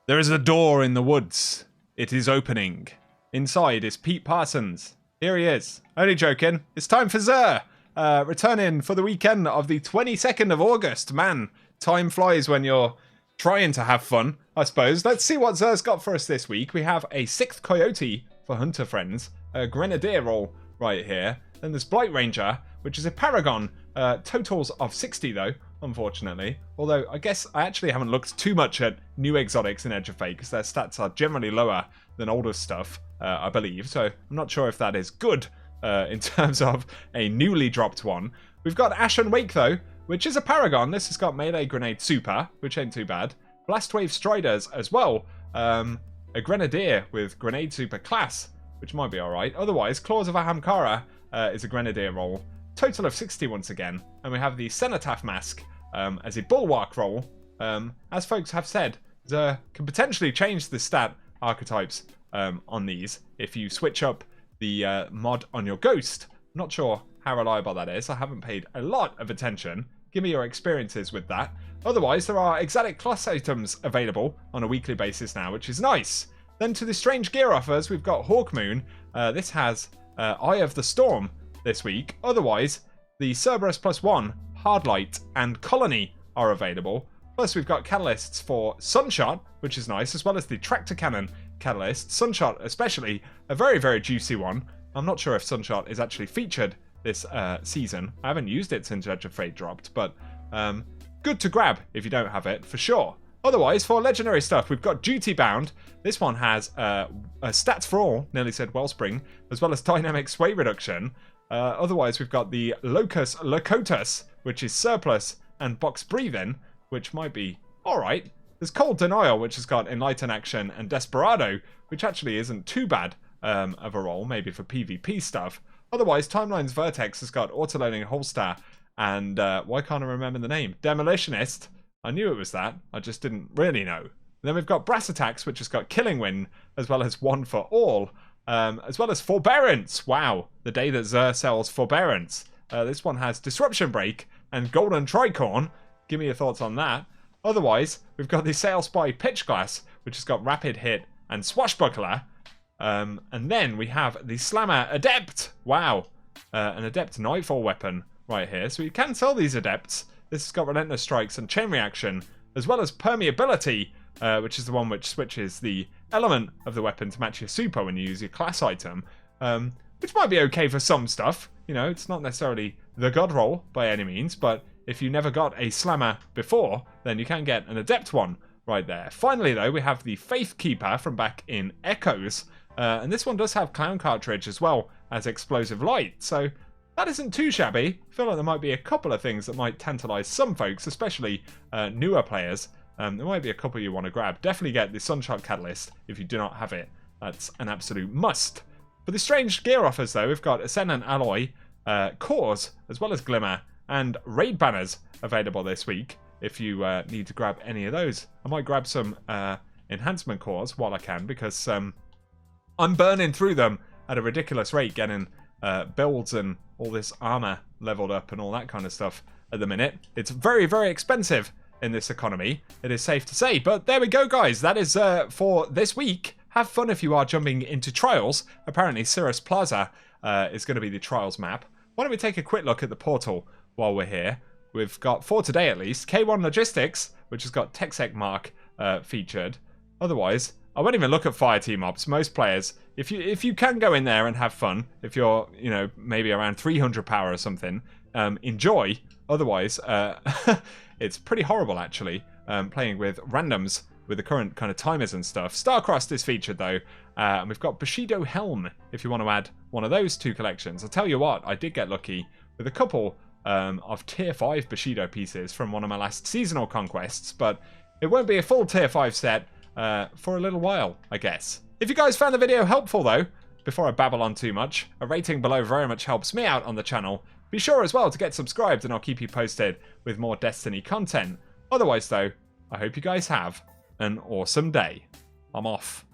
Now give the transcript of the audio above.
There is a door in the woods. It is opening. Inside is Pete Parsons. Here he is. Only joking. It's time for Zer. Returning for the weekend of the 22nd of August. Man, time flies when you're trying to have fun, I suppose. Let's see what Zer's got for us this week. We have a 6th Coyote for Hunter Friends. A Grenadier roll right here. Then there's Blight Ranger, which is a Paragon. Totals of 60 though, unfortunately. Although I guess I actually haven't looked too much at new exotics in Edge of Fate because their stats are generally lower than older stuff, I believe. So I'm not sure if that is good in terms of a newly dropped one. We've got Ashen Wake though, which is a Paragon. This has got Melee Grenade Super, which ain't too bad. Blast Wave Striders as well. A Grenadier with Grenade Super class, which might be alright. Otherwise, Claws of Ahamkara is a Grenadier roll. Total of 60 once again. And we have the Cenotaph Mask as a Bulwark roll. As folks have said, Zer can potentially change the stat archetypes on these if you switch up the mod on your Ghost. Not sure how reliable that is. I haven't paid a lot of attention. Give me your experiences with that. Otherwise, there are exotic class items available on a weekly basis now, which is nice. Then to the strange gear offers, we've got Hawkmoon. This has Eye of the Storm this week. Otherwise, the Cerberus +1, Hardlight, and Colony are available. Plus, we've got catalysts for Sunshot, which is nice, as well as the Tractor Cannon catalyst. Sunshot, especially, a very, very juicy one. I'm not sure if Sunshot is actually featured this season. I haven't used it since Edge of Fate dropped, but good to grab if you don't have it, for sure. Otherwise, for legendary stuff, we've got Duty Bound. This one has Stats for All, nearly said Wellspring, as well as Dynamic Sway Reduction. Otherwise, we've got the Locus Locotus, which is Surplus, and Box Breathing, which might be alright. There's Cold Denial, which has got Enlighten Action, and Desperado, which actually isn't too bad of a roll, maybe for PvP stuff. Otherwise, Timeline's Vertex has got Autoloading Holster, and why can't I remember the name? Demolitionist. I knew it was that, I just didn't really know. And then we've got Brass Attacks, which has got Killing Wind, as well as One for All. As well as Forbearance. Wow, the day that Zer sells Forbearance. This one has Disruption Break and Golden Tricorn. Give me your thoughts on that. Otherwise, we've got the Sail Spy Pitch Glass, which has got Rapid Hit and Swashbuckler. And then we have the Slammer Adept. Wow, an Adept Nightfall weapon right here. So you can sell these Adepts. This has got Relentless Strikes and Chain Reaction, as well as Permeability, which is the one which switches the element of the weapon to match your super when you use your class item, which might be okay for some stuff. You know, it's not necessarily the god roll by any means, but if you never got a Slammer before, then you can get an Adept one right there. Finally, though, we have the Faith Keeper from back in Echoes, and this one does have Clown Cartridge as well as Explosive Light, so that isn't too shabby. I feel like there might be a couple of things that might tantalize some folks, especially newer players. There might be a couple you want to grab. Definitely get the Sunshot Catalyst if you do not have it. That's an absolute must. For the strange gear offers, though, we've got Ascendant Alloy, Cores, as well as Glimmer, and Raid Banners available this week if you need to grab any of those. I might grab some Enhancement Cores while I can, because I'm burning through them at a ridiculous rate, getting builds and all this armor leveled up and all that kind of stuff at the minute. It's very, very expensive in this economy, it is safe to say. But there we go, guys. That is for this week. Have fun if you are jumping into Trials. Apparently, Cirrus Plaza is going to be the Trials map. Why don't we take a quick look at the portal while we're here? We've got, for today at least, K1 Logistics, which has got TechSec Mark featured. Otherwise, I won't even look at Fire Team Ops. Most players, if you can go in there and have fun, if you're, you know, maybe around 300 power or something, enjoy. Otherwise, it's pretty horrible, actually, playing with randoms with the current kind of timers and stuff. Starcrossed is featured, though, and we've got Bushido Helm, if you want to add one of those two collections. I'll tell you what, I did get lucky with a couple of Tier 5 Bushido pieces from one of my last seasonal conquests, but it won't be a full Tier 5 set for a little while, I guess. If you guys found the video helpful, though, before I babble on too much, a rating below very much helps me out on the channel. Be sure as well to get subscribed and I'll keep you posted with more Destiny content. Otherwise, though, I hope you guys have an awesome day. I'm off.